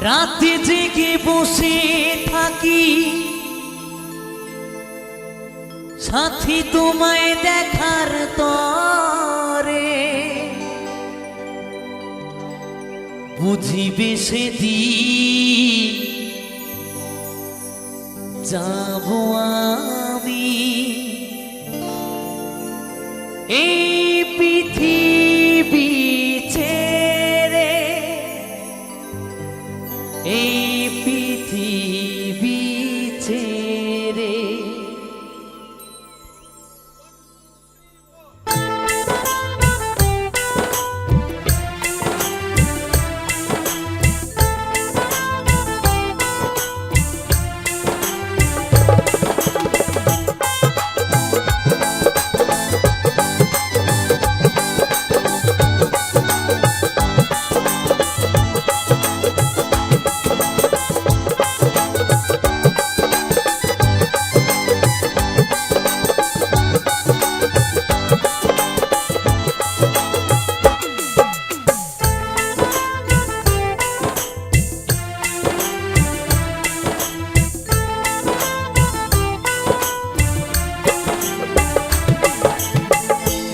রাতে জেগে বসে থাকি সাথী তোমায় দেখার তরে, বুঝিবে সেদিন যাব আমি এই পৃথিবী ছেড়ে, এই পৃথিবী ছেড়ে।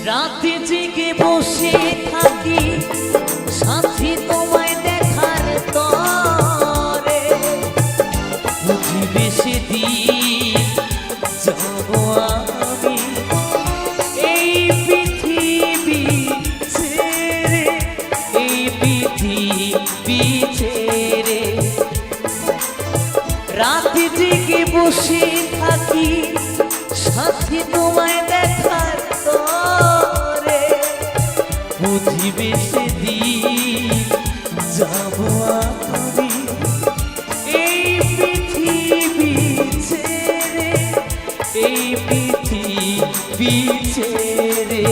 রাতে জেগে বসে থাকি সাথী তোমায় দেখার তরে, বুঝিবে সেদিন যাব আমি এই পৃথিবী ছেড়ে, এই পৃথিবী ছেড়ে। রাতে জেগে বসে থাকি সাথী তোমায় দেখার তরে, বুঝিবে সেদিন যাব আমি এই পৃথিবী ছেড়ে, এই পৃথিবী ছেড়ে।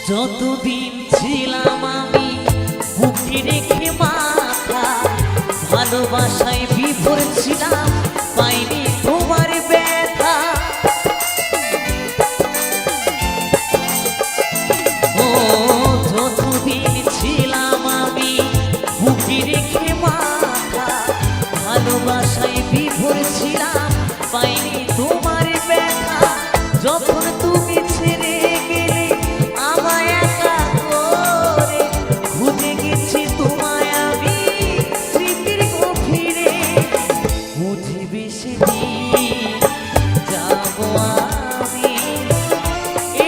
যতদিন ছিলাম আমি বুকে রেখে মাথা, ভালোবাসায় বিভোর ছিলাম, পাইনি তোমার ব্যথা। ও যতদিন ছিলাম আমি বুকে রেখে মাথা, ভালোবাসায় বিভোর ছিলাম, পাইনি তোমার ব্যথা। যখন তুমি ছেড়ে গেলে আমায় একা করে, খুঁজে গেছি তোমায় আমি স্মৃতির গভীরে, বুঝিবে সেদিন যাব আমি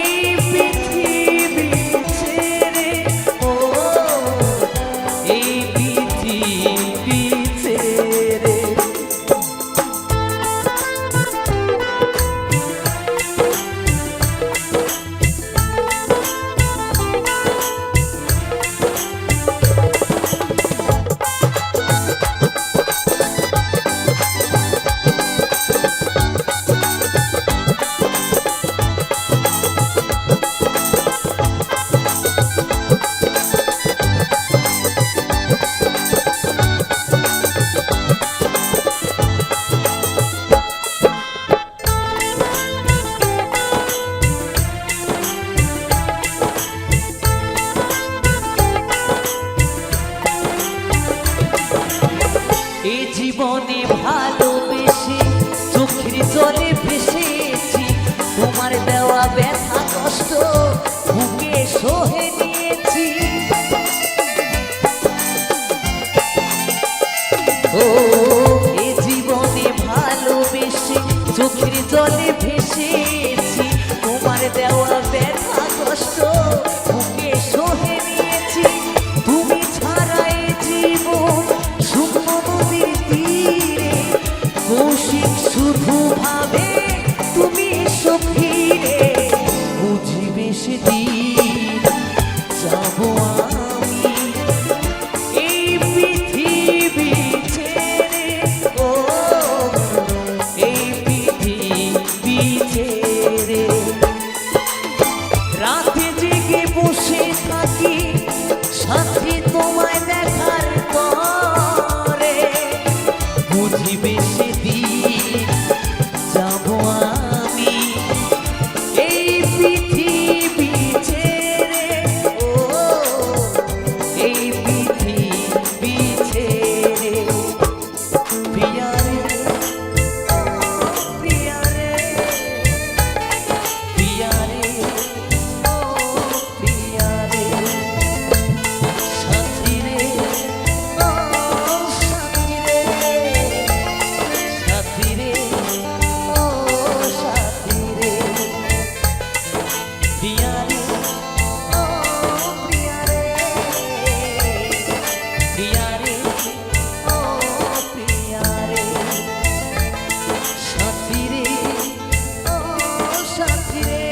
এই পৃথিবী ছেড়ে, ও এই পৃথিবী ছেড়ে। এই জীবনে ভালোবেসে চোখের জলে ভেসেছি, তোমার দেওয়া ব্যথা কষ্ট বুকে সহে নিয়েছি। ও এই জীবনে ভালোবেসে চোখের জলে ভেসেছি, তোমার দেওয়া ব্যথা কষ্ট বুকে সহে নিয়েছি। তুমি ছাড়া এই জীবন শূন্য নদী শুধু ভাবে তুমি সখীরে বুঝিবে সেদিন যাবো আমি এই পৃথিবী ছেড়ে। ও এই পৃথিবী ছেড়ে রাতে জেগে বসে থাকি সাথী তোমায় দেখার পরে বুঝিবে সেদিন যাবো আমি এই পৃথিবী ছেড়ে। ও এই পৃথিবী ছেড়ে প্রিয়ারে প্রিয়ারে প্রিয়ারে ও প্রিয়ারে সাথীরে ও সাথীরে সাথীরে ও সাথীরে প্রিয়ারে ও প্রিয়ারে প্রিয়ারে ও প্রিয়ারে সাথীরে ও সাথীরে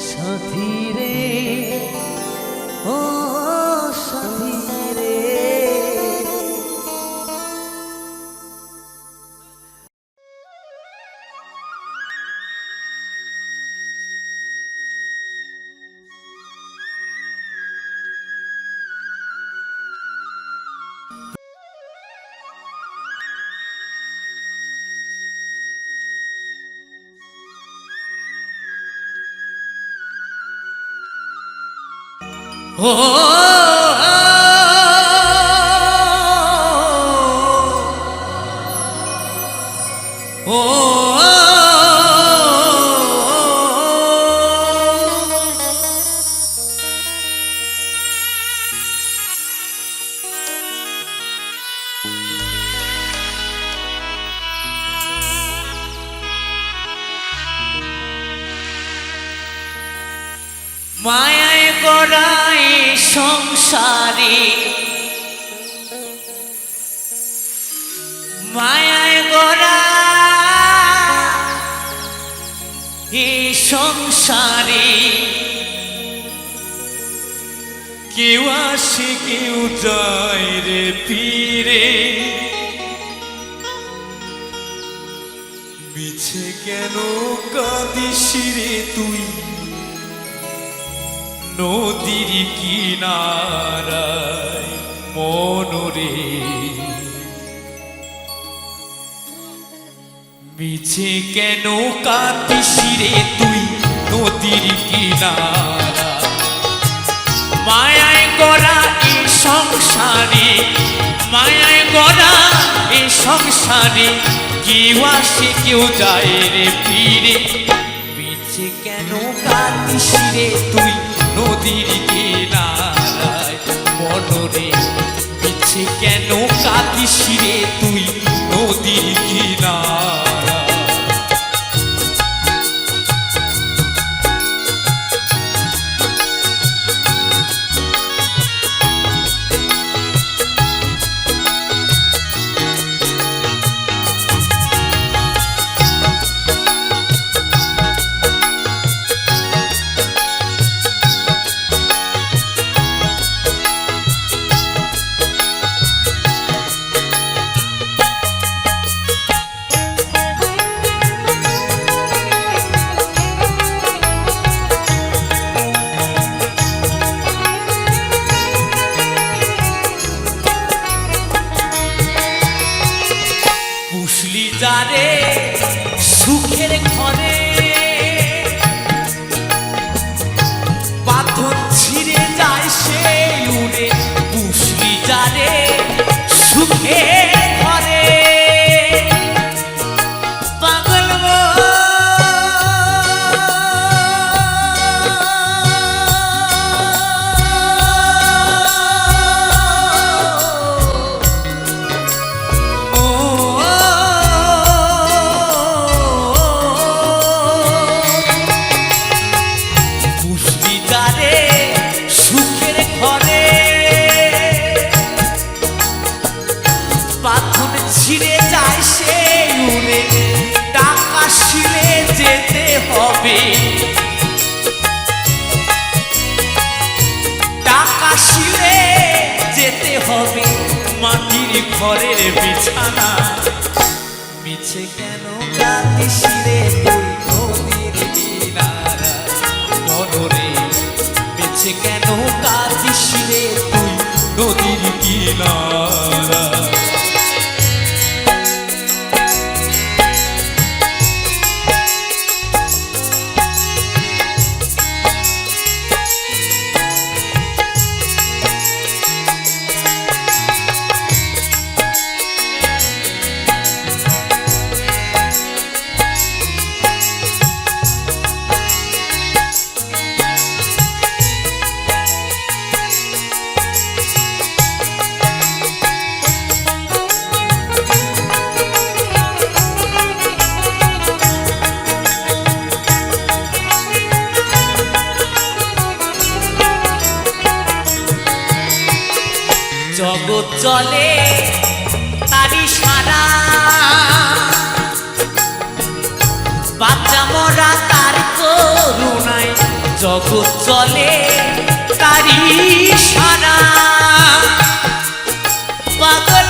সাথীরে ও সাথীরে। ও ও মায়ায় গড়াই সংসারে মায়ায় গড়া এই সংসারে কেউ আসে কেউ যায় রে পীরে মিছে কেন কাঁদিস রে তুই নদীর কিনারায় মনরে মিছে কেন কাঁদিস রে তুই নদীর কিনারা মায়ায় গড়া এই সংসারে মায়ায় গড়া এই সংসারে কেউ আসে কেউ যায় রে ফিরে মিছে কেন কাঁদিস রে তুই নদীর কিনারায় মনরে মিছে কেন কাঁদিস রে তুই নদীর কিনারায়। যারে সুখের ঘরে পাথর ছিঁড়ে যায় সে উড়ে পুষলি যারে সুখের ঘরে পাগল ফিরে যায় সে উড়ে টাকা শিলে যেতে হবে টাকা শিলে যেতে হবে মাটির ঘরের বিছানা মিছে কেন কাঁদিস রে তুই নদীর কিনারা মনরে মিছে কেন কাঁদিস রে তুই নদীর কিনারা জগৎ চলে তারি সারা বাচ্চা মরা তার করুণায় জগৎ চলে তারি সারা পাগল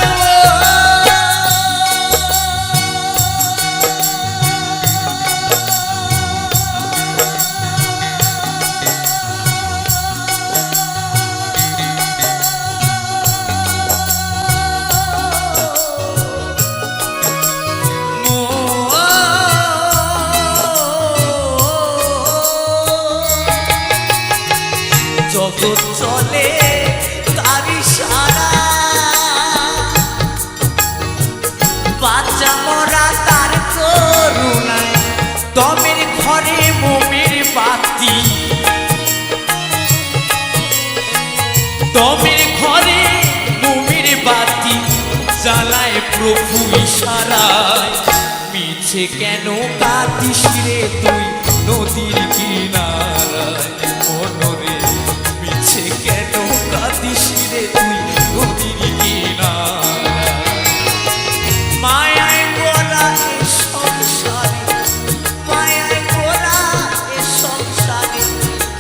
জগৎ চলে তারি সারা বাচ্চা মরা তার করুণায় তমের ঘরে মোমের বাতি তমের ঘরে মোমের বাতি জ্বালায় প্রভু ইশারায় মিছে কেন কাঁদিস রে তুই নদীর কিনারায় মনরে মিছে কেন কাঁদিস রে তুই নদীর কিনারায় মায়ায় গোরা এ সংসারে মায়ায় গোরা এ সংসারে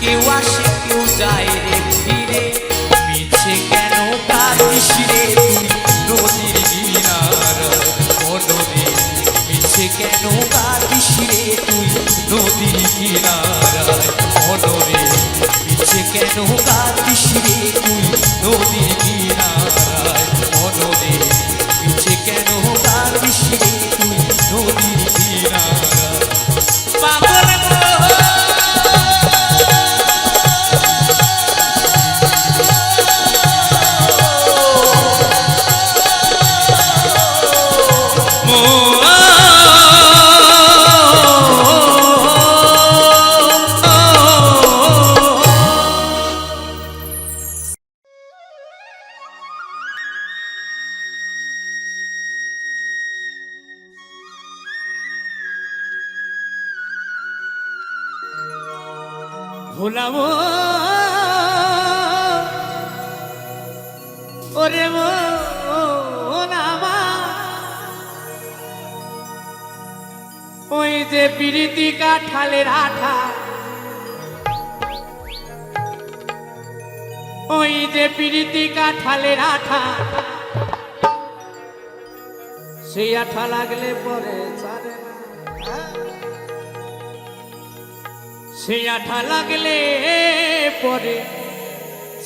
কেউ আসে কেউ যায় রে ফিরে মিছে কেন কাঁদিস রে তুই নদীর কিনারায় মনরে মিছে কেন কাঁদিস রে তুই নদীর কিনারায় মনরে মিছে কেন কাঁদিস রে তুই নদীর কিনারায় মনরে মিছে কেন কাঁদিস রে তুই নদীর কিনারায় পাগল ভোলাবো ওরে মোনামা ওই যে পিরিতি কাঠালের আঠা ওই যে পিরিতি কাঠালের আঠা সেই আঠা লাগলে পরে ছাড়ে না সেই আঠা লাগলে পরে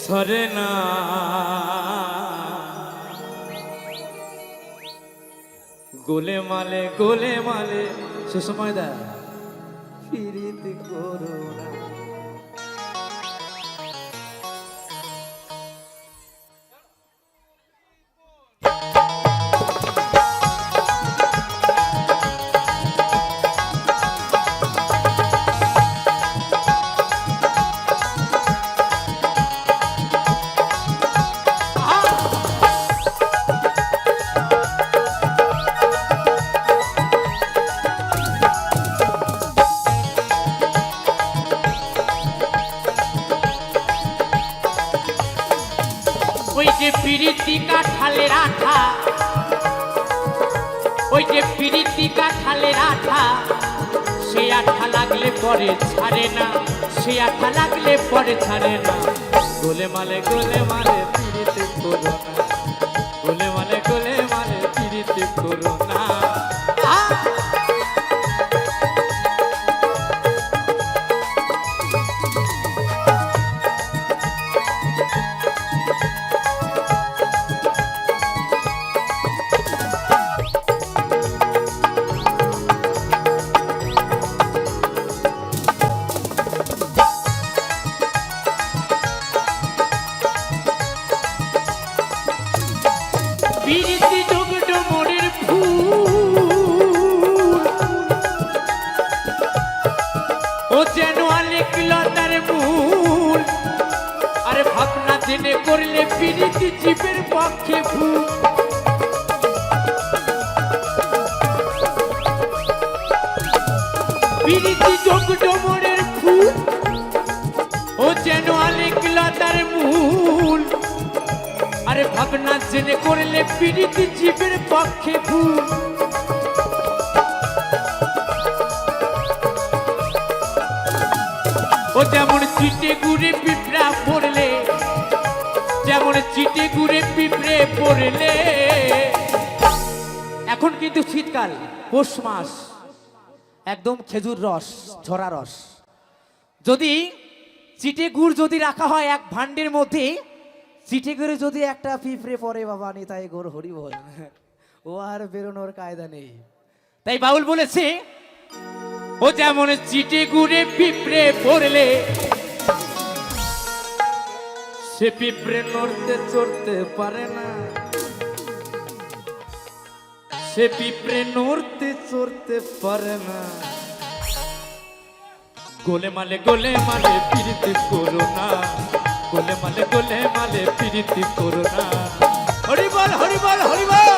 সরে না গোলে মালে সে সময় দা ফিরিতে করো না ওই যে পিরিতি কাঠালের আঠা ওই যে পিরিতি কাঁঠালের আঠা, সে আঠা লাগলে পরে ছাড়ে না, সে আঠা লাগলে পরে ছাড়ে না। গোলে মালে পিরিতি করো না, গোলে মালে পিরিতি করো না। পিরিতি ডুমডুমুরের ফুল, ও যেন আলেকলতার মূল। আরে ভাবনা জেনে করলে পিরিতি জীবের পক্ষে ভুল। পিরিতি ডুমডুমুরের ফুল, ও যেন আলেকলতার মূল। আরে ভাবনা জেনে করলে পিরিতি জীবের পক্ষে ভুল। ও যেমন চিটে গুড়ে পিঁপড়া পড়লে, যেমন চিটে গুড়ে পিঁপড়ে পড়লে। এখন কিন্তু শীতকাল, পৌষ মাস, একদম খেজুর রস, ঝরা রস। যদি চিটে গুড় যদি রাখা হয় এক ভাণ্ডের মধ্যে, চিঠি করে যদি একটা পিঁপড়ে পড়ে, বাবা নিতাই গোর হরি বল, ও আর বেরোনোর কায়দা নেই। তাই বাউল বলেছে, ও যেমন চিটে গুড়ে পিঁপড়ে পড়লে, সে পিঁপড়ে নড়তে চড়তে পারে না, সে পিঁপড়ে নড়তে চড়তে পারে না। গোলে মালে পিরিতি করো না, গোলে মালে পিরিতি করো না। হরি বল হরি বল হরি বল।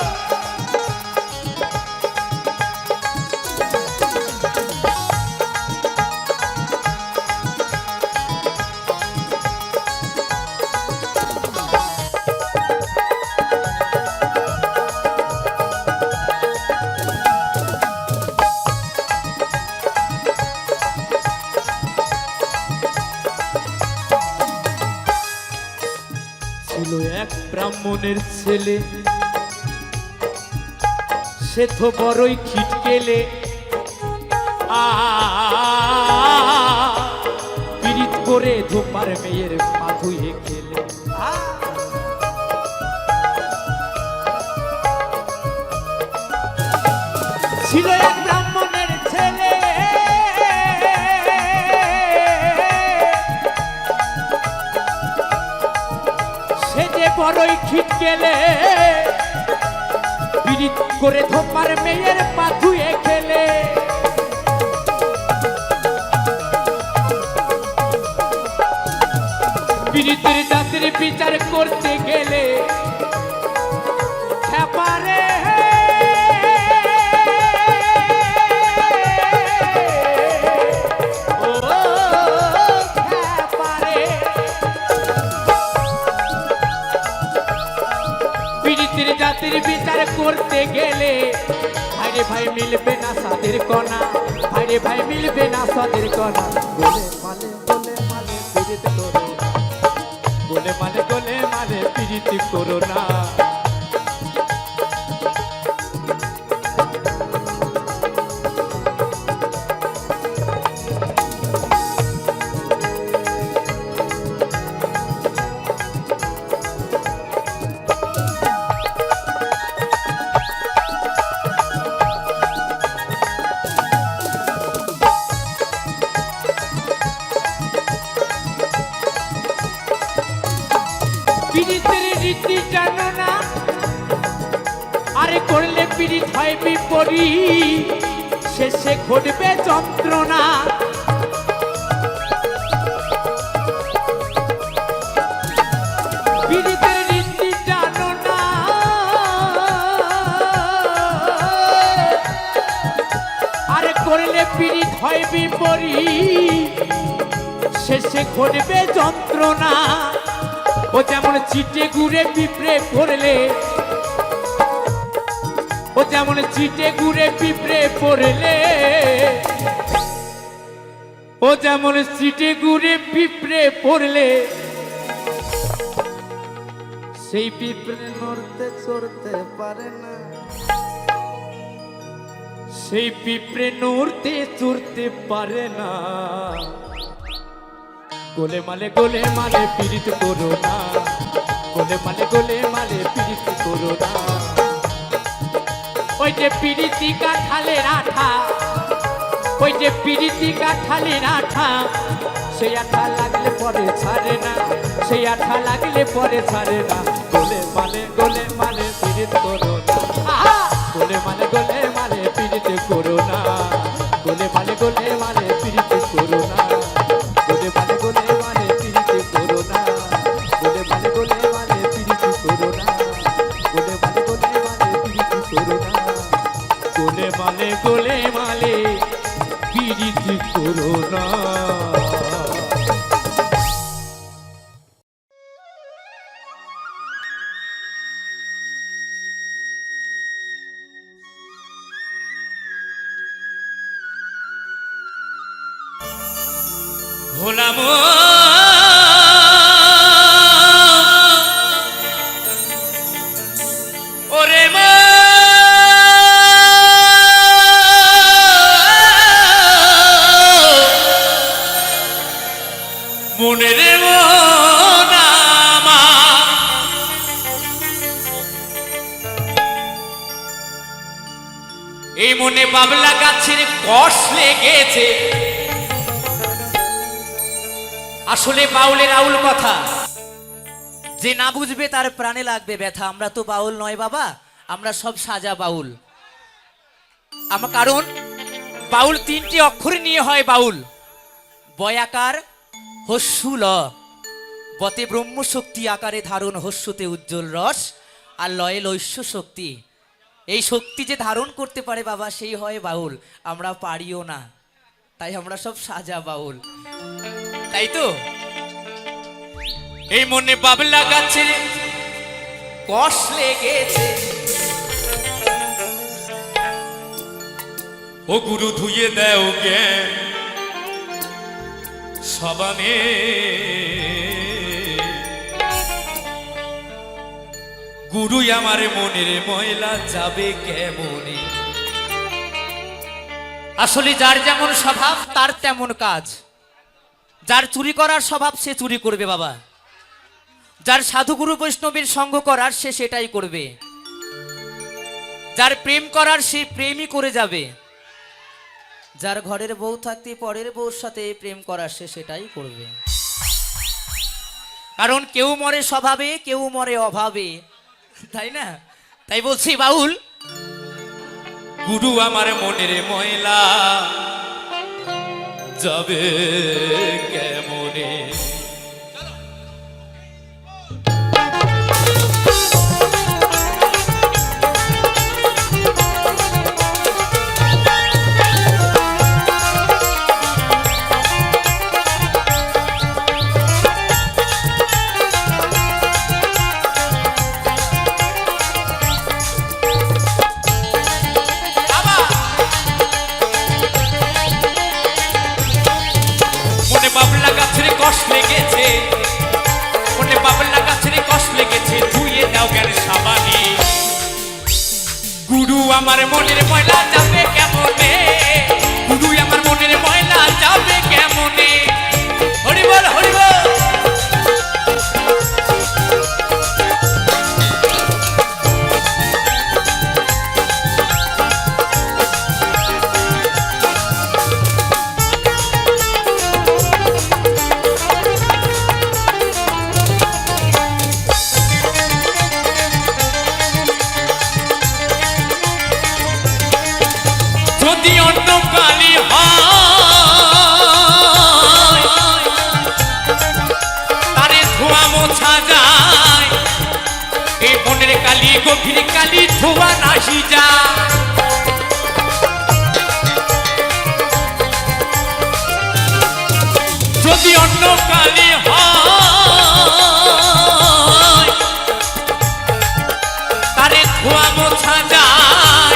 ছিল এক ব্রাহ্মণের ছেলে, সে তো বড়ই খিটকেলে। পিরিত করে ধোপার মেয়ের পা ধুয়ে খেলে। ছিল এক ব্রাহ্মণের ছেলে, সে যে বড়ই খিটকেলে। পিরিত করে ধোপার মেয়ের পা ধুয়ে খেলে। পিরিতের জাতির বিচার করতে গেলে খেপারে, জাতির বিচার করতে গেলে ভাইরে ভাই মিলবে না সাদের কণা, ভাইরে ভাই মিলবে না সাদের কণা। গোলে মালে পিরিতি করো, গোলে মালে পিরিতি করো না। পিরিতের রীতি জানো না, আরে করলে পিরিত হয় বিপরীত, শেষে ঘটবে যন্ত্রণা। পিরিতের রীতি জানো না, আরে করলে পিরিত হয় বিপরীত, শেষে ঘটবে যন্ত্রণা। ও যেমন চিটে গুড়ে পিঁপড়ে পড়লে, ও যেমন চিটে গুড়ে পিঁপড়ে পড়লে, ও যেমন চিটে গুড়ে পিঁপড়ে পড়লে সেই পিঁপড়ে নড়তে চড়তে পারে না, সেই পিঁপড়ে নড়তে চড়তে পারে না। গোলে মালে পীড়িত করো না, গোলে মালে পীড়িত করো না। ওই যে পীড়িতি কাঁঠালের আঠা, ওই যে পীড়িতি কাঁঠালের আঠা, সেই আঠা লাগলে পরে ছাড়ে না, সেই আঠা লাগলে পরে ছাড়ে না। গোলে মালে পীড়িত করো না, গোলে মালে পীড়িত করো না, গোলে মালে পীড়িত করো না, গোলে মালে পীড়িত করো না, গোলে মালে পীড়িত করো না, গোলে মালে পীড়িত করো না, গোলে মালে পীড়িত করো না। ভোলাম ওরে মা মনের মনামা, এই মনে বাবলা গাছের কষ লেগেছে। আসলে বাউলের আউল কথা, যে না বুঝবে তার প্রাণে লাগবে ব্যথা। আমরা তো বাউল নয় বাবা, আমরা সব সাজা বাউল। আমার কারণ বাউল তিনটি অক্ষর নিয়ে হয় বাউল। বয়াকার হস্যু ল, বতে ব্রহ্ম শক্তি আকারে ধারণ, হস্যতে উজ্জ্বল রস, আর লয়ে লৈশ্য শক্তি। এই শক্তি যে ধারণ করতে পারে বাবা, সেই হয় বাউল। আমরা পারিও না, তাই আমরা সব সাজা বাউল, তাই তো। এই মনে বাবলা গাছে কষ লেগেছে, ও গুরু ধুয়ে দেও জ্ঞান সবানে, গুরুই আমার মনের ময়লা যাবে কেমনে। আসলে যার যেমন স্বভাব তার তেমন কাজ। যার চুরি করার স্বভাব সে চুরি করবে বাবা, যার সাধুগুরু বৈষ্ণবের সঙ্গ করার সে সেটাই করবে, যার প্রেম করার সে প্রেমই করে যাবে, যার ঘরের বউ থাকতে পরের বউর সাথে প্রেম করার সে সেটাই করবে। কারণ কেউ মরে স্বভাবে, কেউ মরে অভাবে, তাই না? তাই বলছি বাউল, গুরু আমার মনের ময়লা যাবে কেমনে। বাবলা গাছের কষ লেগেছে, মনে বাবলা গাছের কষ লেগেছে, ধুয়ে দাও জ্ঞান সাবানি। গুরু আমার মনের ময়লা যাবে কেমনে, গুরু আমার মনের ময়লা যাবে কেমনে। হরি বল হরি বল। যদি অন্য কালি হয় তারে ধোয়া মোছা যায়, এই মনের কালি গভীর কালি ধোয়া নাহি যায়। যদি অন্য কালি হয় তারে ধোয়া মোছা যায়,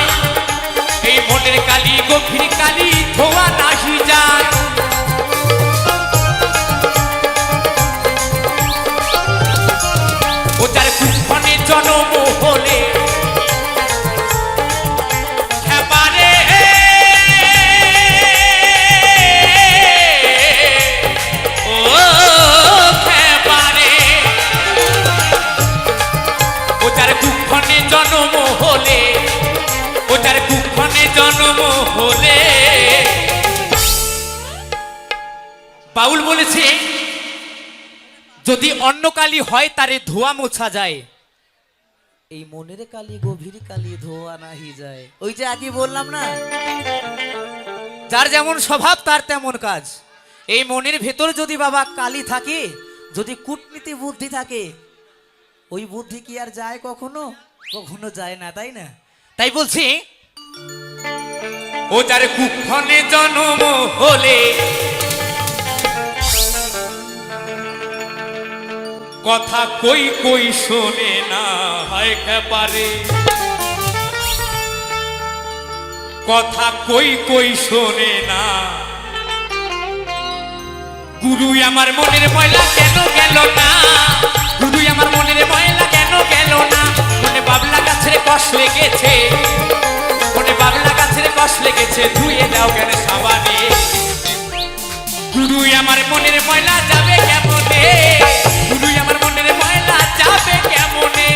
কুক্ষণে জন্ম হলে। বাউল বলেছে যদি অন্য কালি হয় তারে ধোয়া মোছা যায়, এই মনের কালি গভীর কালি ধোয়া নাহি যায়। ওই যে আগে বললাম না, যার যেমন স্বভাব তার তেমন কাজ। এই মনের ভেতর যদি বাবা কালি থাকে, যদি কূটনীতি বুদ্ধি থাকে, ওই বুদ্ধি কি আর যায় কখনো? কখনো যায় না, তাই না? তাই বলছি ও যার কুক্ষণে জন্ম হলে কথা কই কই শোনে না, হয় পারে কথা কই কই শোনে না। গুরুই আমার মনের ময়লা কেন গেল না, গুরুই আমার মনের ময়লা কেন গেল না। মনে বাবলা গাছের কষ লেগেছে, মনে বাবলা গাছের কষ লেগেছে, ধুয়ে দাও কেন সাবানে। গুরুই আমার মনের ময়লা যাবে কেমনে, গুরুই আমার মনের ময়লা যাবে কেমনে।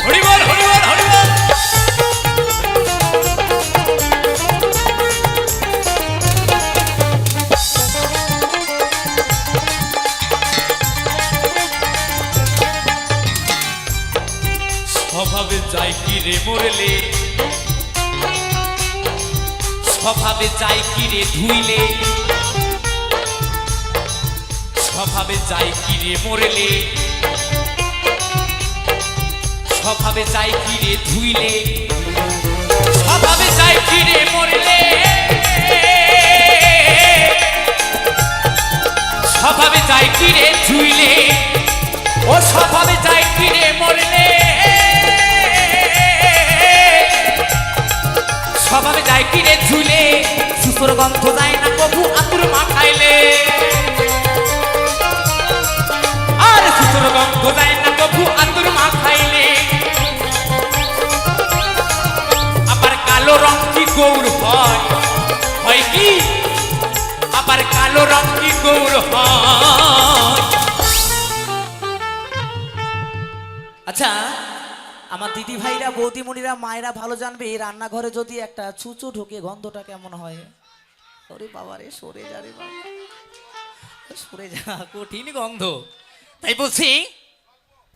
হরিবল হরিবল হরিবল। স্বভাবে যাই কি রে মরলে, স্বভাবে যাই কি রে ধুইলে, স্বভাবে যাই কি রে মরলে, স্বভাবে যাই কি রে ধুইলে, স্বভাবে যাই কি রে মরলে, স্বভাবে যাই কি রে ধুইলে, ও স্বভাবে যাই কি রে মরলে, স্বভাবে যায় কি রে ঝুলে, সুতোর গন্ধ যায় না কবু আতুর মাখাইলে, আর সুতোর গন্ধ যায় না কবু আতুর মাখাইলে। আবার কালো রং কি গৌর হয়, হয় কি? আবার কালো রং কি গৌর হয়? আচ্ছা, আমার দিদি ভাইরা বৌদিমণিরা মায়েরা ভালো জানবে এই রান্নাঘরে যদি একটা ছুঁচো ঢোকে গন্ধটা কেমন হয়। ওরে বাবা রে, সরে যা রে বাবা, সরে যা, কঠিন গন্ধ। তাই বলছি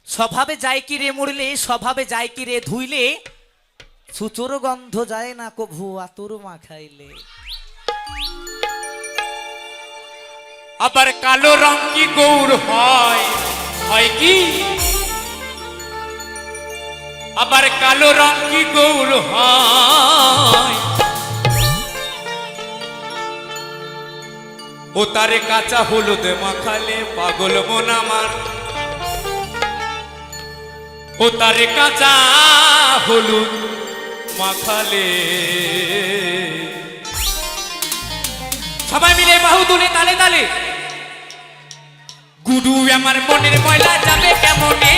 স্বভাবে যায় কি রে মরলে, স্বভাবে যায় কি রে ধুইলে, ছুঁচোর গন্ধ যায় না কভু আতুর মাখাইলে। আবার কালো রং কি গৌর হয়, হয় কি? আবার কালো রং কি গৌর হয়? ও তারে কাঁচা হলুদ মাখালে পাগল মন আমার, ও তারে কাঁচা হলুদ মাখালে। সবাই মিলে বাহু তুলে তালে তালে। গুরু আমার মনের ময়লা যাবে কেমনে,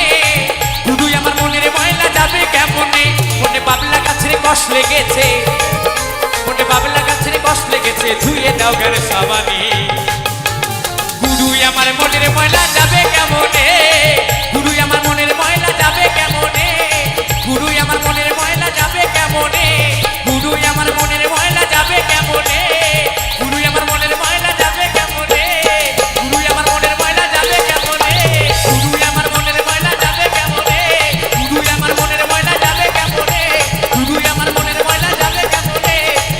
গুরু আমার মনের ময়লা যাবে কেমনে। মনে বাবলা গাছের কষ লেগেছে, মনে বাবলা গাছের কষ লেগেছে, ধুয়ে দাও গেলে সাবানে। গুরু আমার মনের ময়লা যাবে কেমনে, গুরু আমার মনের ময়লা যাবে কেমনে, গুরু আমার মনের ময়লা যাবে কেমনে, গুরু আমার মনের ময়লা যাবে কেমনে, গুরু আমার মনের ময়লা যাবে কেমনে, গুরু আমার মনের ময়লা যাবে কেমনে, গুরু আমার মনের ময়লা যাবে কেমনে, গুরু আমার মনের ময়লা যাবে কেমনে, গুরু আমার মনের ময়লা যাবে কেমনে,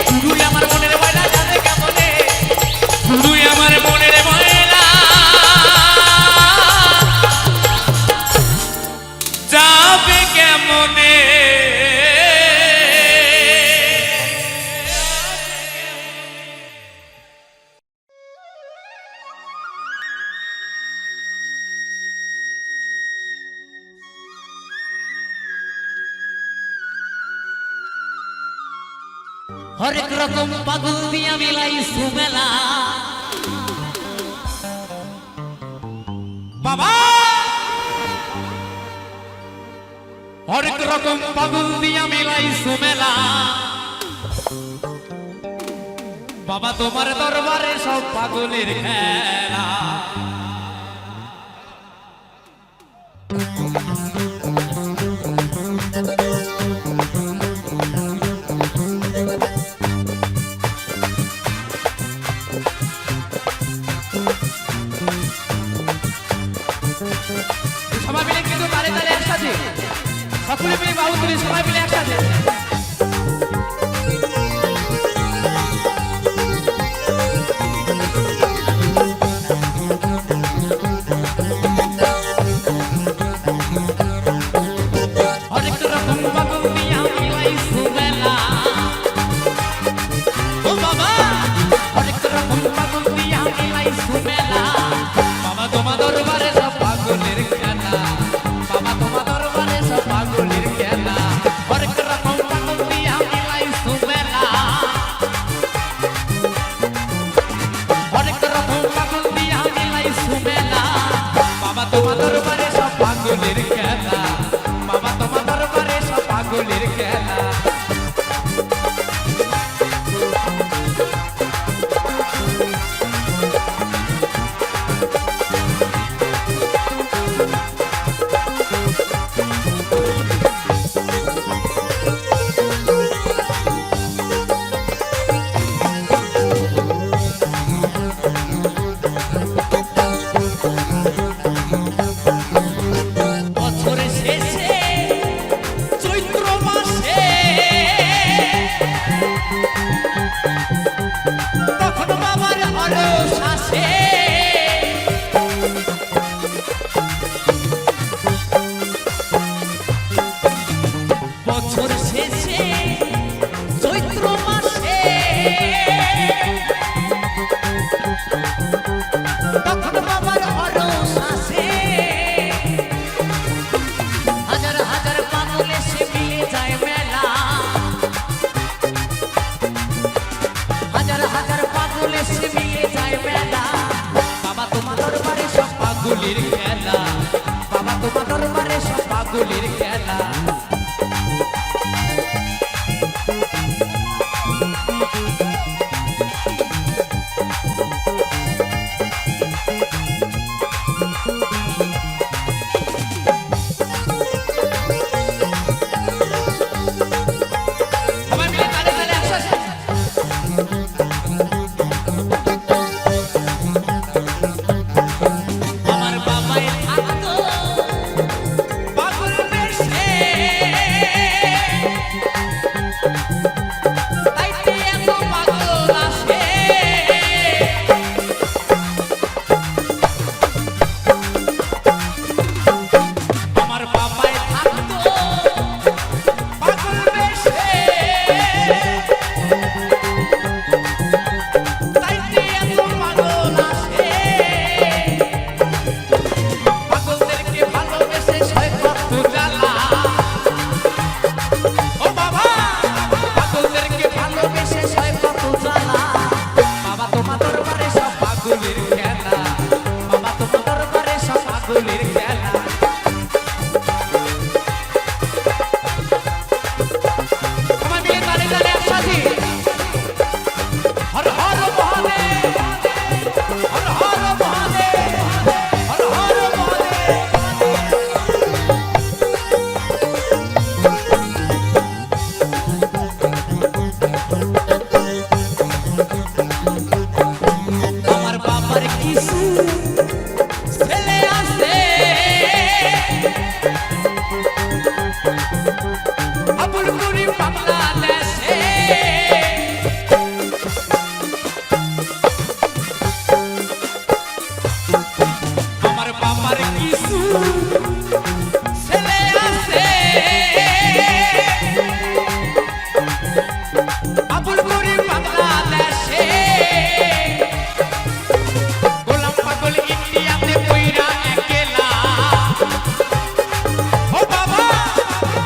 গুরু আমার মনের ময়লা যাবে কেমনে, গুরু আমার মনের ময়লা যাবে কেমনে। হরেক রকম পাগল দিয়া মিলাই সুমেলা, বাবা হরেক রকম পাগল দিয়া মিলাই সুমেলা। বাবা তোমার দরবারে সব পাগলের খেলা সবাই মিলে কিন্তু তালে তালে একসাথে সকলে মিলে বাবু তুলি সবাই মিলে একসাথে হরেক রকম পাগল দিয়া মিলাইছো মেলা ও বাবা হরেক রকম পাগল দিয়া মিলাইছো মেলা বাবা তোমার দরবারে সব পাগলের খেলা বাবা তোমার দরবারে সব পাগলের খেলা হরেক রকম পাগল দিয়া মিলাইছো মেলা হরেক রকম পাগল দিয়া মিলাইছো মেলা বাবা তোমার দরবারে সব পাগলের খেলা বাবা তোমার দরবারে সব পাগলের খেলা বছরের শেষে চৈত্র মাসে তখন বাবার অলস আসে বছর শেষে চৈত্র মাসে তখন বাবার অলস আসে হাজার হাজার পাগল এসে মিলে যায় মেলা হাজার হাজার পাগল এসে মিলে যায় মেলা বাবা তোমার দরবারে সব পাগলের খেলা বাবা তোমার দরবারে সব পাগলের খেলা সবাই মিলে তালে তালে একসাথে আমার বাবাই থাকতো পাগল বেশে তাইতে এত পাগল আসে আমার বাবাই থাকতো পাগল বেশে তাইতে এত পাগল আসে পাগলদেরকে ভালোবেসে সয় কত জ্বালা ও বাবা পাগলদেরকে ভালোবেসে সয় কত জ্বালা বাবা তোমার দরবারে সব পাগলের খেলা বাবা তোমার দরবারে সব পাগলের খেলা সবাই মিলে তালে তালে একসাথে হর হর মহাদেব হর হর মহাদেব হর হর মহাদেব আমার বাবার কিছু ছেলে আছে আবুল করিম বাংলাদেশে আমার বাবার কিছু ছেলে আছে আবুল করিম বাংলাদেশে গোলাম পাগল ইন্ডিয়াতে কইরা একলা ও বাবা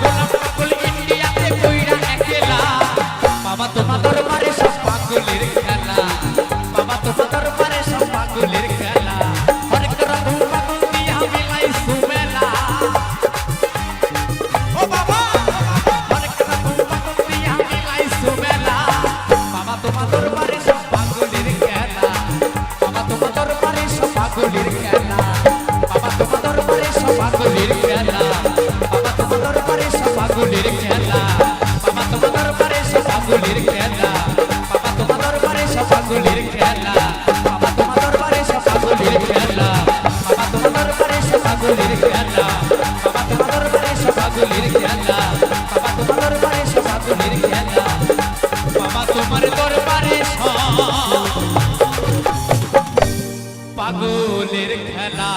গোলাম পাগল ইন্ডিয়াতে কইরা একলা বাবা তোমার দরবারে সব পাগলের খেলা বাবা তোমার দরবারে সব পাগলের খেলা হরেক রকম পাগল দিয়া মিলাইছো মেলা পাগলের খেলা।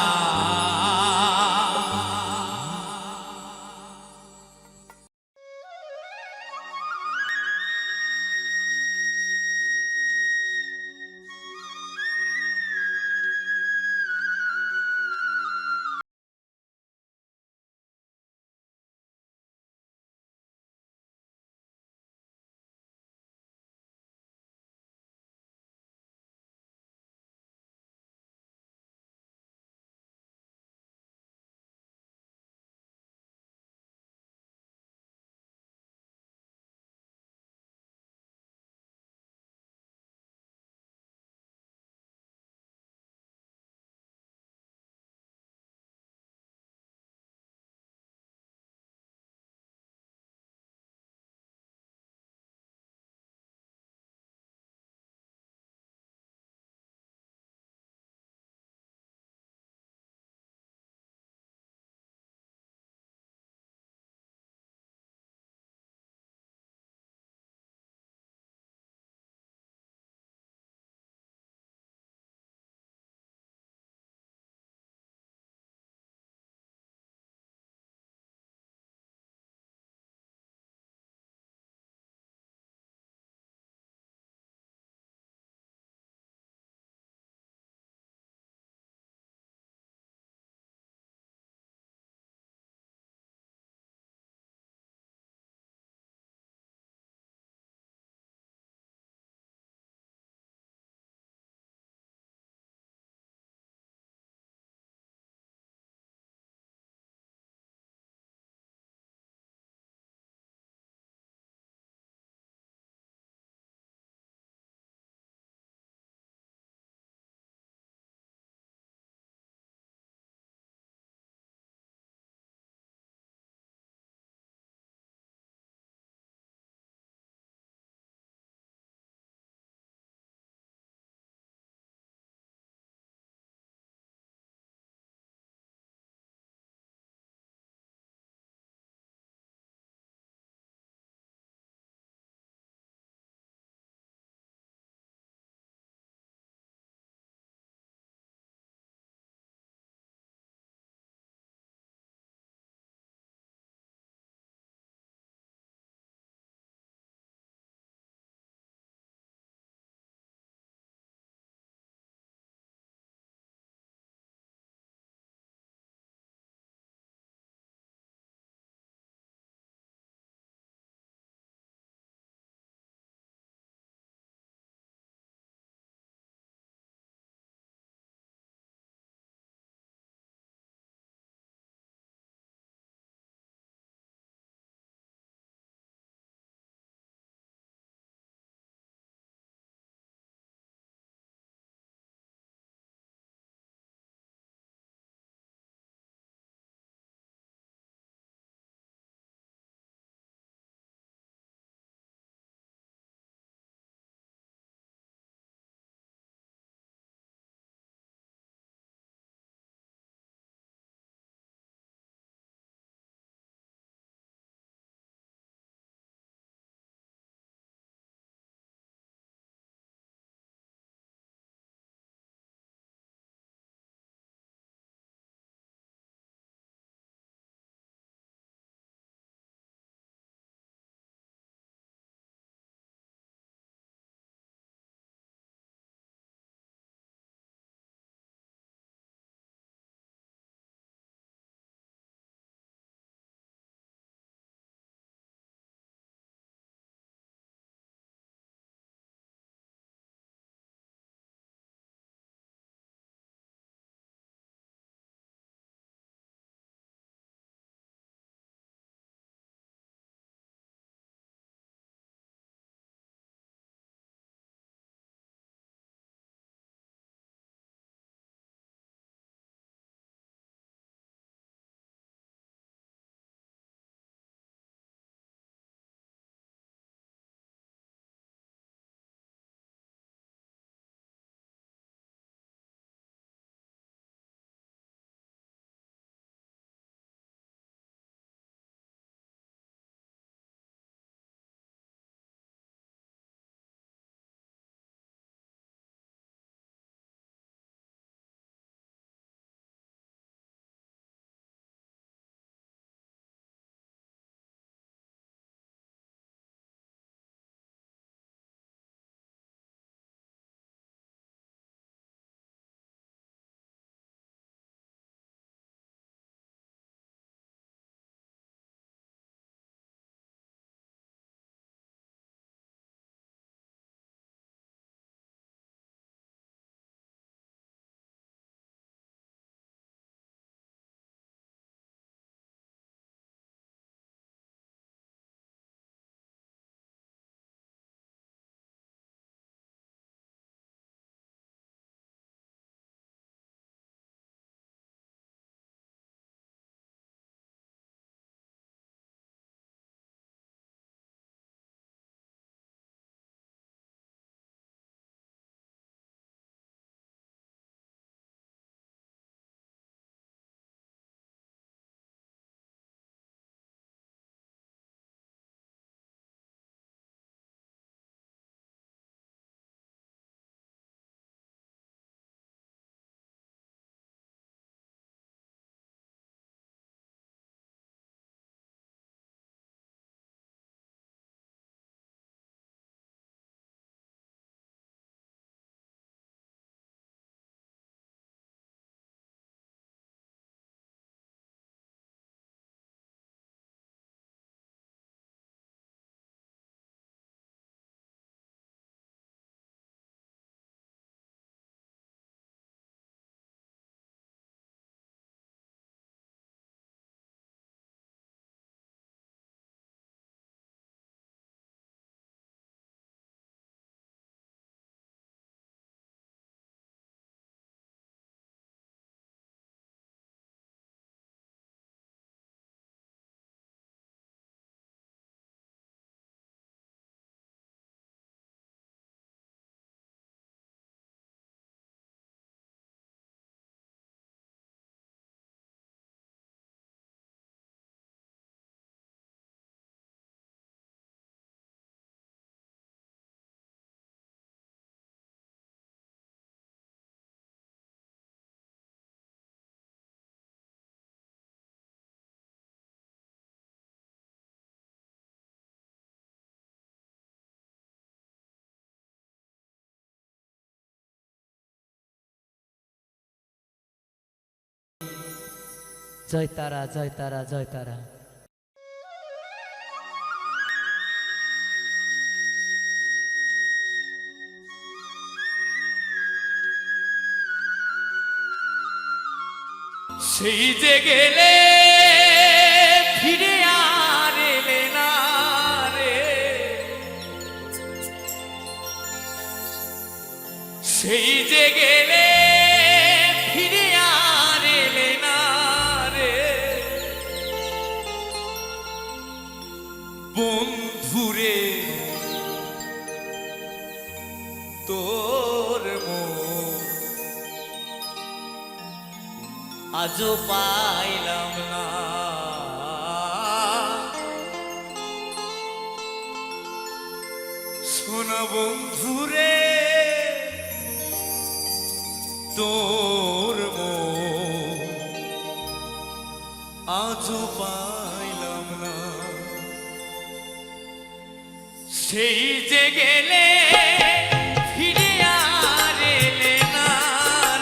জয় তারা, জয় তারা, জয় তারা। সেই যে গেলে ফিরে আর এলে না রে, সেই যে গেলে ফিরে আর এলে না রে, বন্ধুরে তোর মুখ আজও পাইলাম না, শোনা বন্ধুরে তোর মুখ আজও পাইলাম না, সেই যে গেলে ফিরে আর এলে না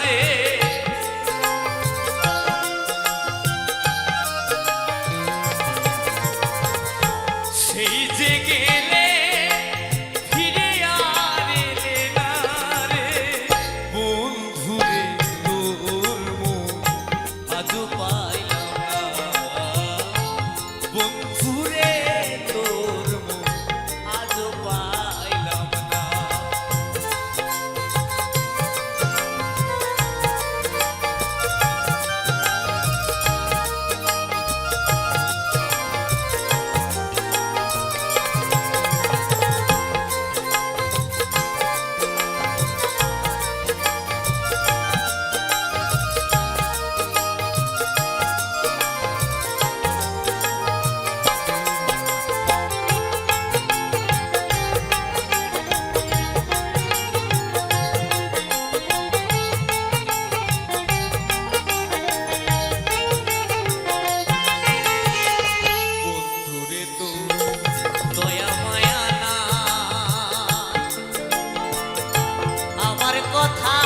রে, সেই যে গেলে ফিরে আর এলে না রে, বন্ধুরে তোর মুখ আজও পাইলাম না, বন্ধুরে তোর মুখ আজও পাইলাম না। বন্ধুরে তোর দয়া মায়া না আমার কথা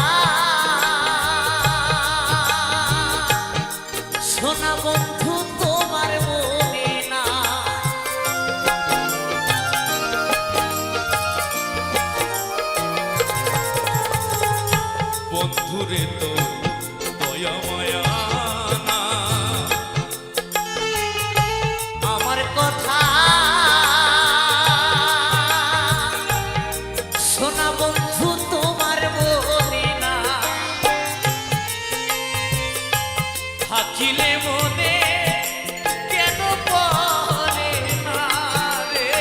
শোনা বন্ধু তোমার মনে না, বন্ধুরে তোর দয়া মায়া না, আমার কথা শোনা বন্ধু তোমার মনে না, থাকিলে মনে কেন পড়ে না রে,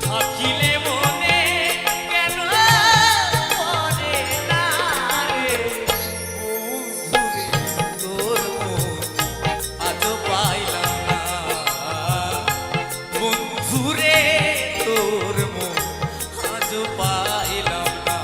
থাকিলে মনে কেন পড়ে না রে, বন্ধুরে তোর মুখ আজও পাইলাম না, বন্ধুরে তোর মুখ আজও পাইলাম না,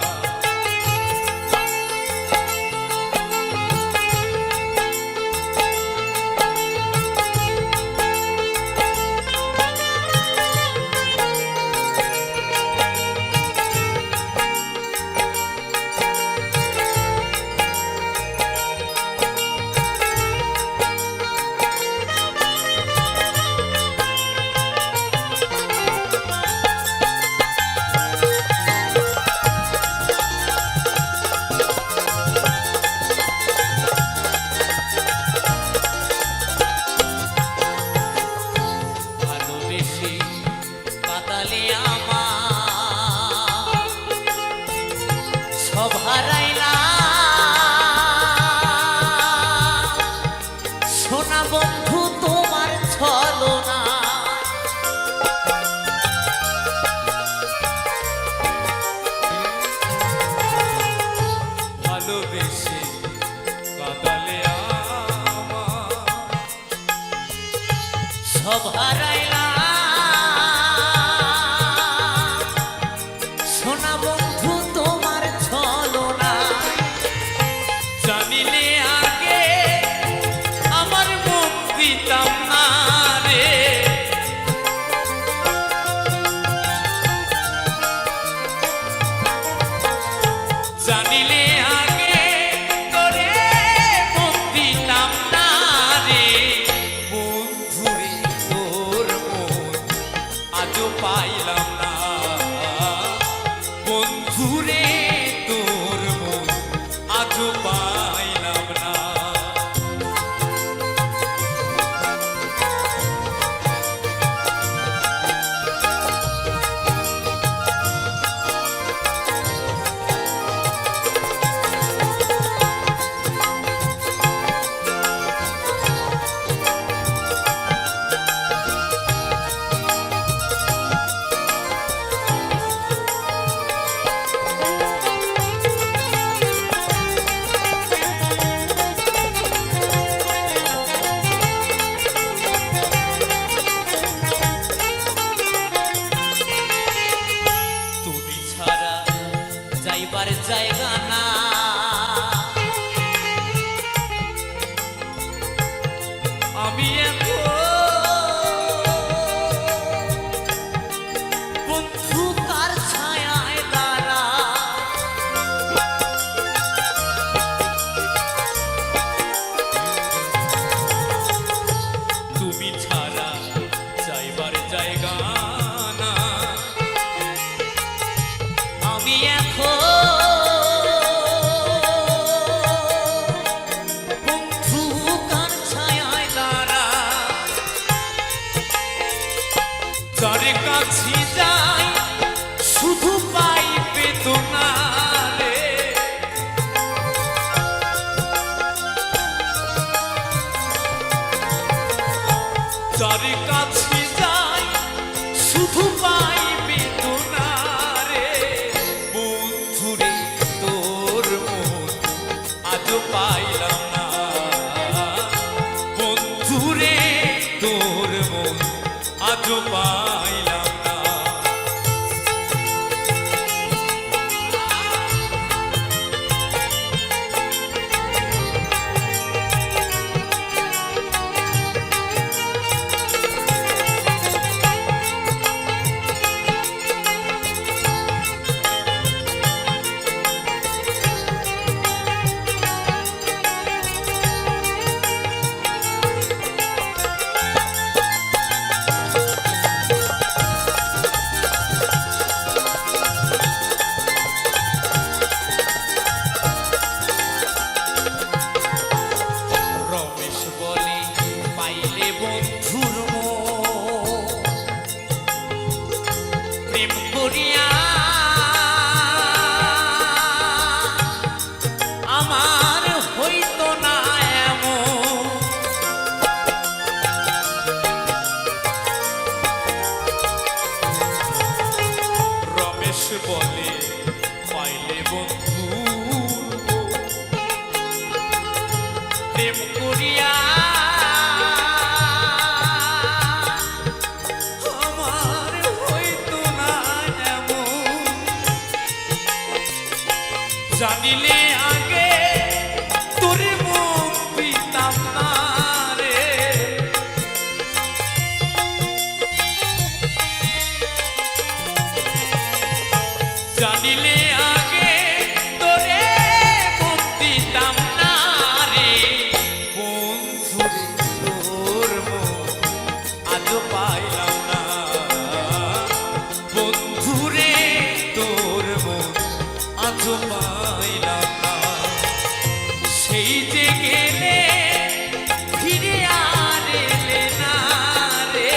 যাইবার জায়গা না। আমি বন্ধু কার ছায়ায় দাঁড়া, তুমি ছাড়া যাইবার জায়গা না। আমি এখন বন্ধু কার ছায়ায় দাঁড়া, যার কাছে যাই শুধু পাই বেদনা রে, যার কাছে যাই শুধু পাই বেদনা রে। বন্ধুরে তোর মন আজও পাইলাম না, বন্ধুরে তোর মন আজও পাইলাম না। রমেশ বলে পাইলে বন্ধুর মন, প্রেম করিয়া আমার হইতো না এমন। রমেশ বলে পাইলে বন্ধুর মন, প্রেম করিয়া আমার হইতো না এমন। জানিলে আগে তোর মন দিতাম না রে, জানিলে আগে তোরে মন দিতাম না রে। বন্ধুরে তোর মন আজও পাইলাম না, বন্ধুরে তোর মন আজও পাইলাম না। সেই যে গেলে ফিরে আর এলে না রে।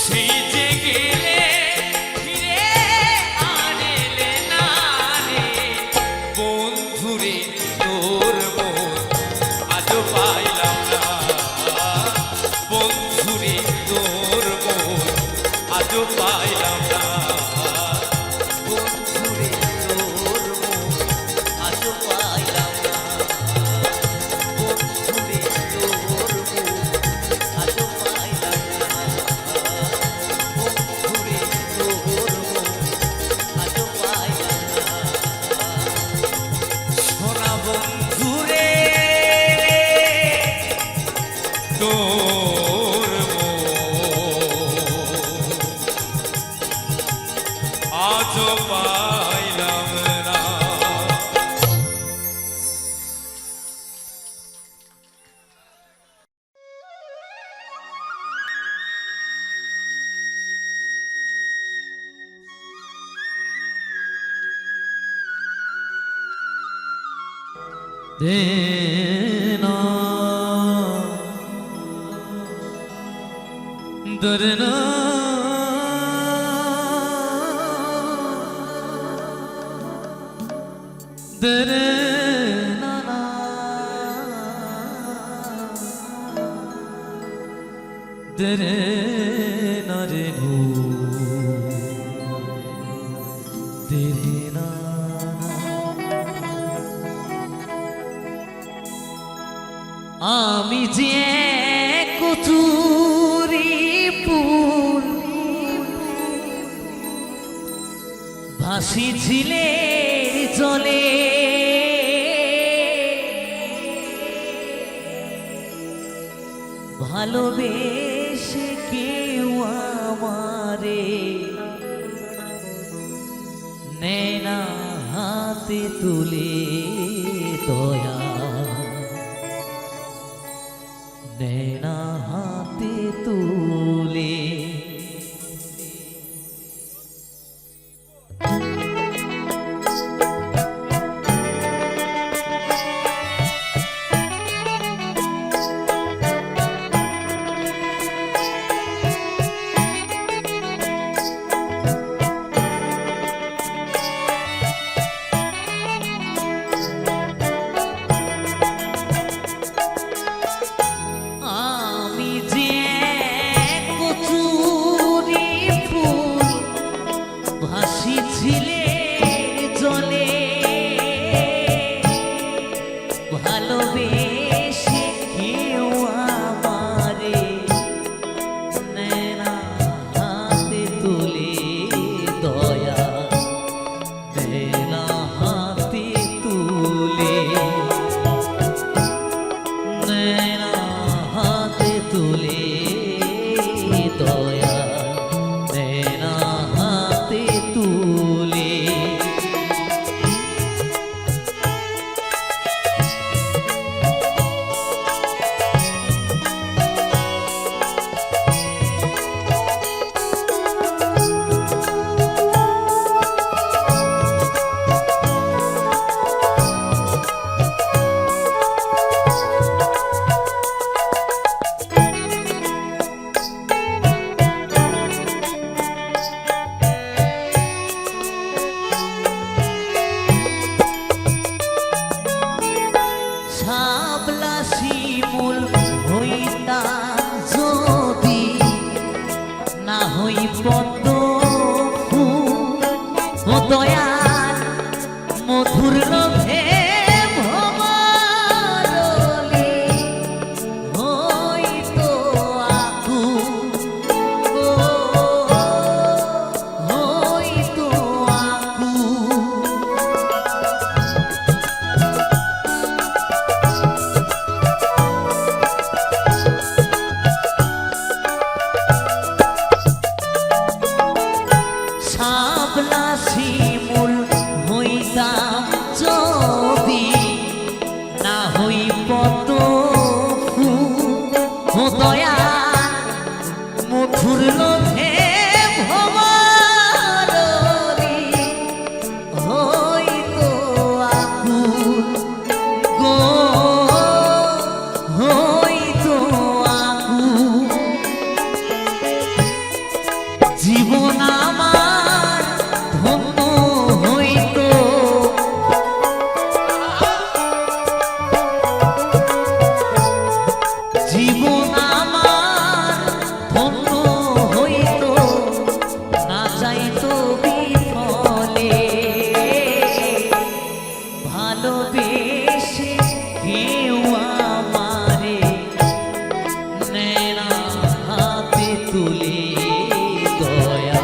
সেই যে গেলে ফিরে আর এলে না রে। বন্ধুরে তোর মন আজও পাইলাম না, বন্ধুরে তোর মন আজও পাইলাম না। বন্ধুরে তোর মন আজও পাইলাম না, বন্ধুরে তোর মন আজও পাইলাম না, বন্ধুরে তোর মন আজও পাইলাম না। সোনা বন্ধুরে তোর আজও পাইলাম না। দেনা দরনা দরনা দরনা রে নু দেনা আমি যে কচুরি ভাসি ঝিলের জলে ভালোবেসে কেউ আমারে নেয় না হাতে তুলে দয়া নেয় না হাতে তুলে আমি যে কচুরি ফুল ভাসি ঝিলের জলে ভালোবেসে কেউ আমারে নেয় না হাতে তুলে দয়া নেয় না হাতে তুলে নেয় না হাতে তুলে দয়া নেয় না হাতে তুলে শাপলা শিমুল হইতাম যদি না হই পদ্ম ফুল ও দয়াল মধুর লোভে ভ্রমরলি হইতো আকুল ও হইতো আকুল শাপলা শিমুল হইতাম যদি না হই পদ্ম ফুল ও দয়াল মধুর লোভে ভ্রমরলি হইতো আকুল গো হইতো আকুল জীবন আমার ধন্য হইতো জীবন আমার ধন্য হইতো না চাইতো বিফলে ভালোবেসে কেউ আমারে নেয় না হাতে তুলে দয়া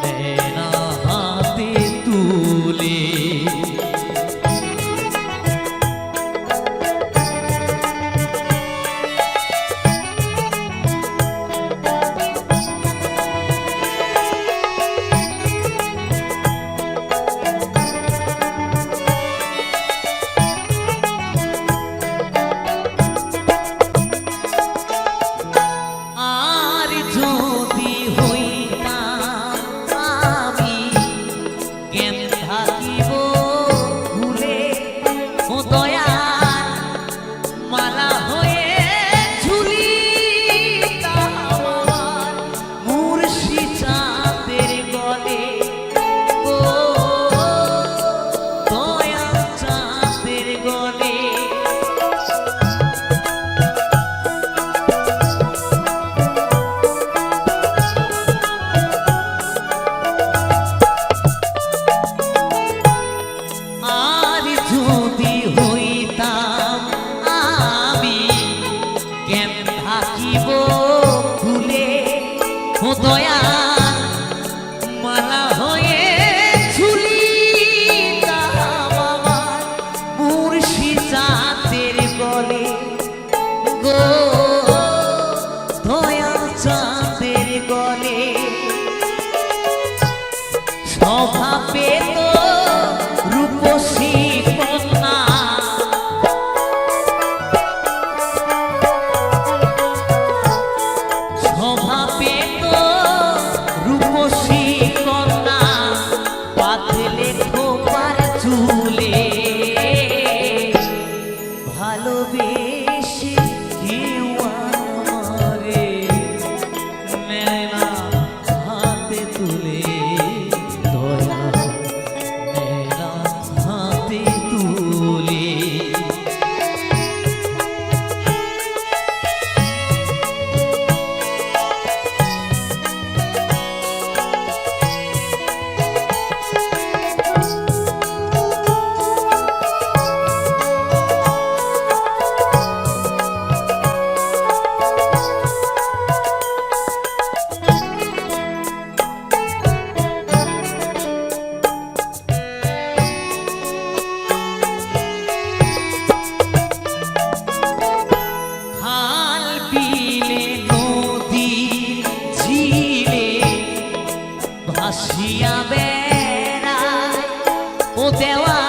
নেয় না হাতে তুলে আর যদি হইতাম আমি জ্ঞান থাকিব ভুলে ও দয়াল মালা হয়ে ঝুলিতাম আমার মুর্শি চাঁদের গলে ও দয়াল চাঁদের গলে আর যদি হইতাম আমি জ্ঞান থাকিব ভুলে ও দয়াল মালা হয়ে গো দয়াল চাঁদের গলে স্বভাবে তো রূপসী কন্যা স্বভাবে তো রূপসী কন্যা পাতলে খোপার চুলে ভালোবেসে কেউ আমারে নেয় না হাতে তুলে দয়া নেয় না হাতে তুলে খাল বিলে নদী ঝিলে ভাসিয়া বেড়ায় ও দেওয়া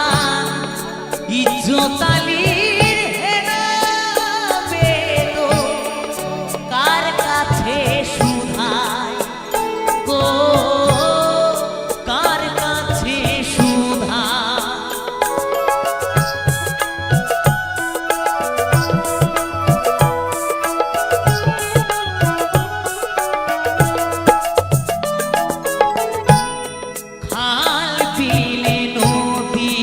ইজ্জতালির হেনা বেদো কার কাছে সুধায় গো কার কাছে সুধায় খাল বিলে নদী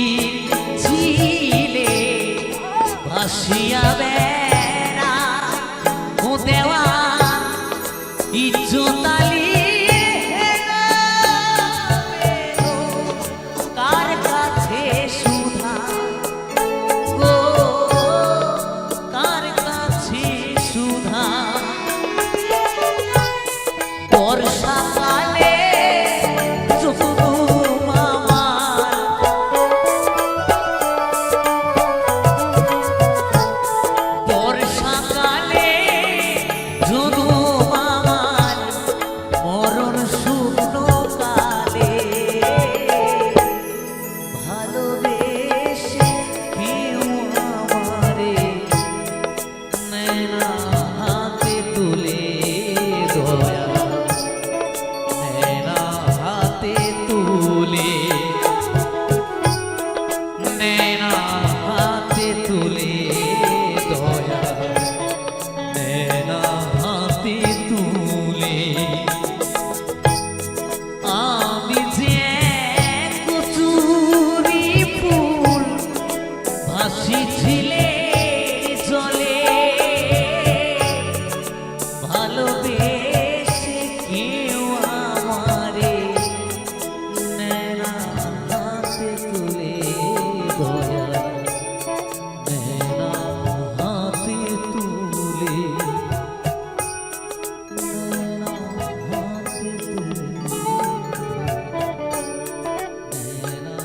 ঝিলে ভাসিয়া বেড়া ও দেওয়া ইজ্জতালির হেনা বেদো কার কাছে সুধা গো কার কাছে সুধা বর্ষাকালে জুনুম আমার বর্ষাকালে জুনুম আমার মরণ শুকনো কালে ভালোবেসে কেউ আমারে নেয় না হাতে তুলে দয়া নেয় না হাতে তুলে নেয় না হাতে তুলে দয়া নেয় না হাতে তুলে আমি যে এক কচুরি ফুল ভাসিছিলে জলে ভালোবেসে কেউ আমারে নেয় না হাতে তুলে দয়া নেয় না হাতে তুলে নেয় না হাতে তুলে নেয় না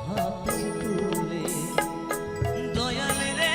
হাতে তুলে দয়াল রে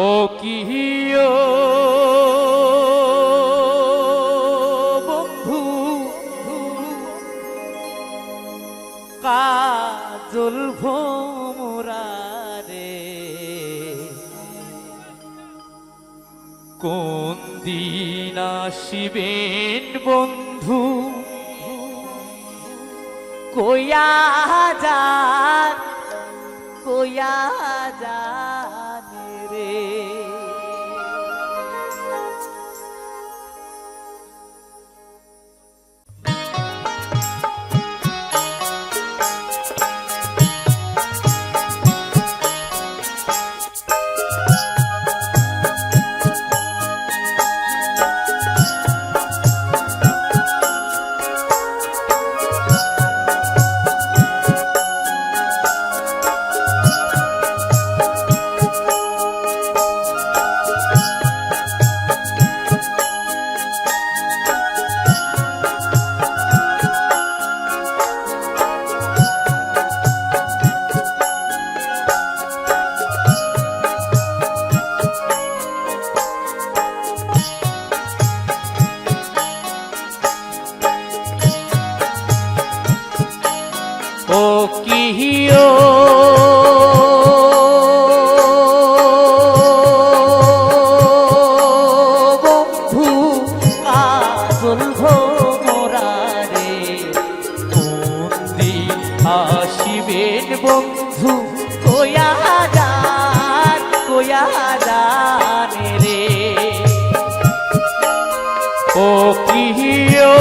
ও কিও বন্ধু কাজল ভোমরারে কোন দিন আসিবেন বন্ধু কইয়া যান রে ও কিহিও বন্ধু আজল ভোমরারে কোন দিন আসিবেন বন্ধু কয়া যান রে ও কিহিও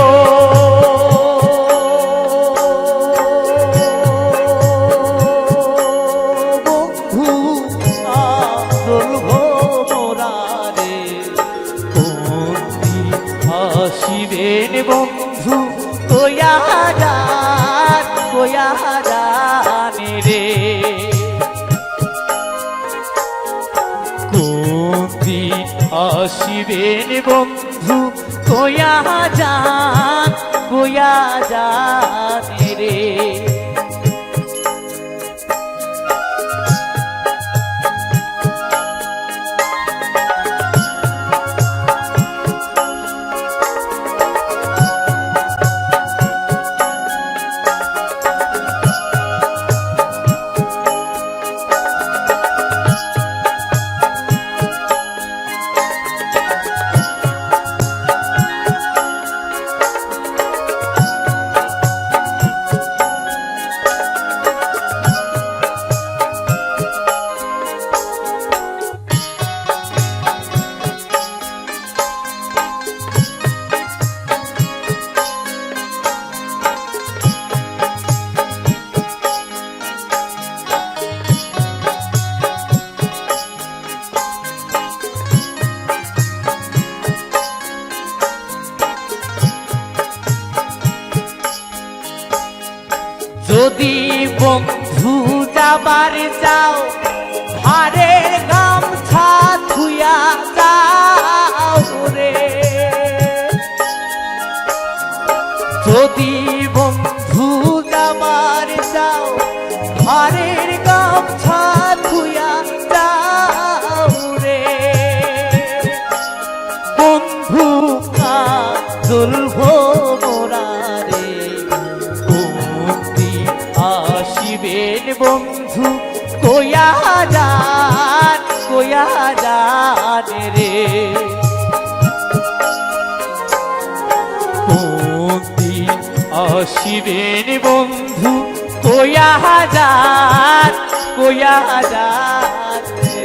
আসিবেন বন্ধু কয়া যান রে কোন দিন আসিবেন বন্ধু কয়া যান রে যদি বন্ধু যাবার যাও হারের গামছা ধুইয়া যাও রে যদি বন্ধু যাবার যাও হারের গামছা ধুইয়া যাও রে বন্ধু আজল ভোমরারে আসিবেন বন্ধু কয়া যান রে কোন দিন আসিবেন বন্ধু কয়া যান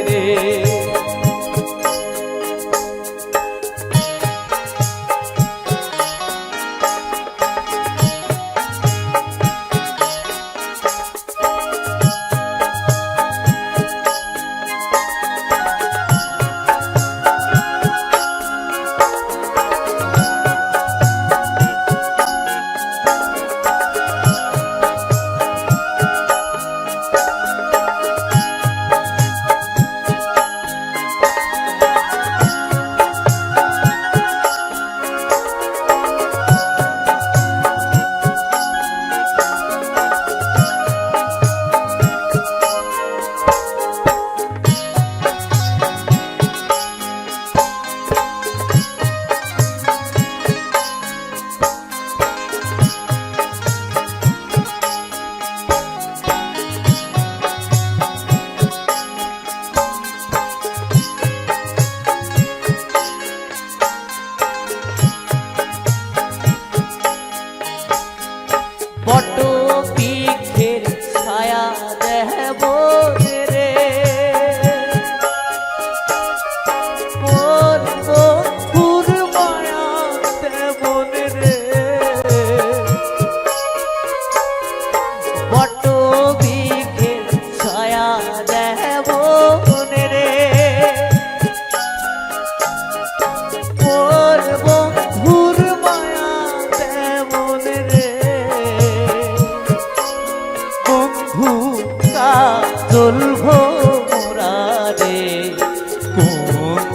রে রে মোর বন্ধুর মায়া তেমন রে বট বৃক্ষের ছায়া যেমন রে মোর বন্ধুর মায়া তেমন রে বন্ধু কাজল ভোরা রে কোন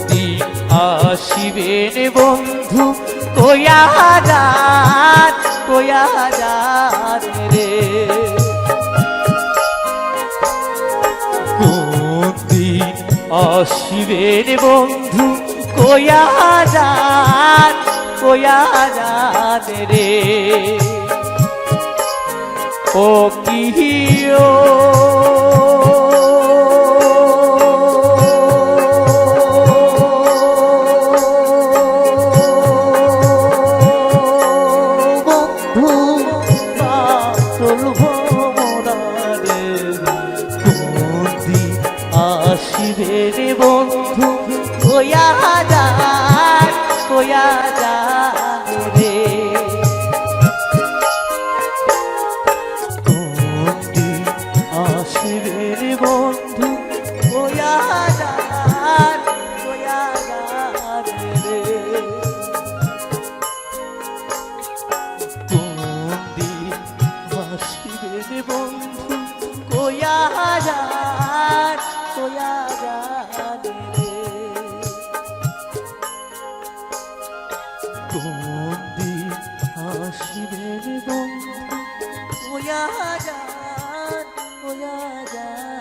দিন আসিবেন বন্ধু কয়া যান রে কোন দিন আসিবেন বন্ধু কয়া যান রে ও কিহিও বন্ধু কাজল ভোরা রে কোন দিন আসিবে রে বন্ধু কয়া যান রে কোন দিন আসিবে রে বন্ধু কয়া যান রে কোন দিন আসিবে রে বন্ধু কয়া যান রে কোন দিন আসিবে রে বন্ধু কয়া যান